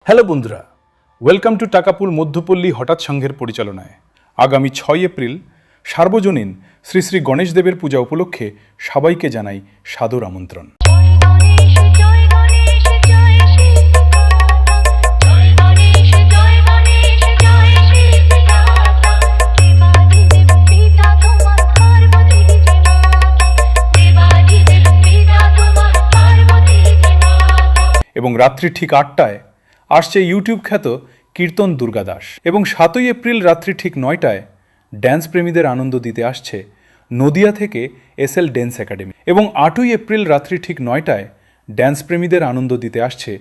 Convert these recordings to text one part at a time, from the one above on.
Hello বন্ধুরা, welcome to টাকাপুল মধ্যপল্লী হঠাৎ সংঘের পরিচালনায় আগামী 6 এপ্রিল সার্বজনীন শ্রী শ্রী গণেশদেবের পূজা উপলক্ষে সবাইকে জানাই সাদর আমন্ত্রণ। এবং রাত্রি ঠিক 8টায় আসছে ইউটিউব খ্যাত কীর্তন দুর্গাদাস। এবং 7ই এপ্রিল রাত্রি ঠিক 9টায় ড্যান্স প্রেমীদের আনন্দ দিতে আসছে নদিয়া থেকে এসএল ড্যান্স একাডেমি। এবং 8ই এপ্রিল রাত্রি ঠিক 9টায় ড্যান্স প্রেমীদের আনন্দ দিতে আসছে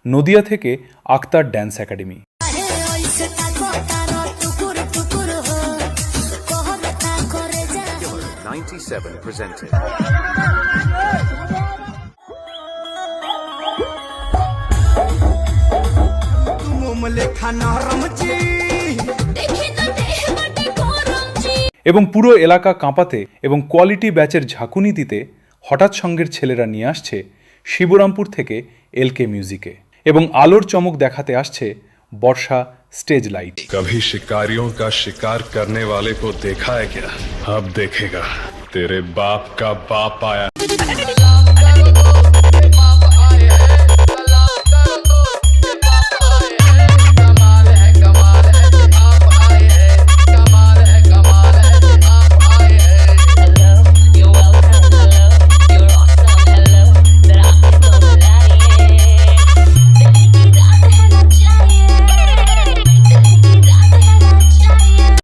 নদিয়া থেকে আক্তার ড্যান্স একাডেমি। এবং পুরো এলাকা কাঁপাতে এবং কোয়ালিটি ব্যাচের ঝাঁকুনি দিতে হঠাৎ সঙ্গের ছেলেরা নিয়ে আসছে শিবরামপুর থেকে এলকে মিউজিকে। এবং আলোর চমক দেখাতে আসছে বর্ষা স্টেজ লাইট। कभी शिकारियों का शिकार करने वाले को देखा है क्या? अब देखेगा तेरे बाप का बाप आया।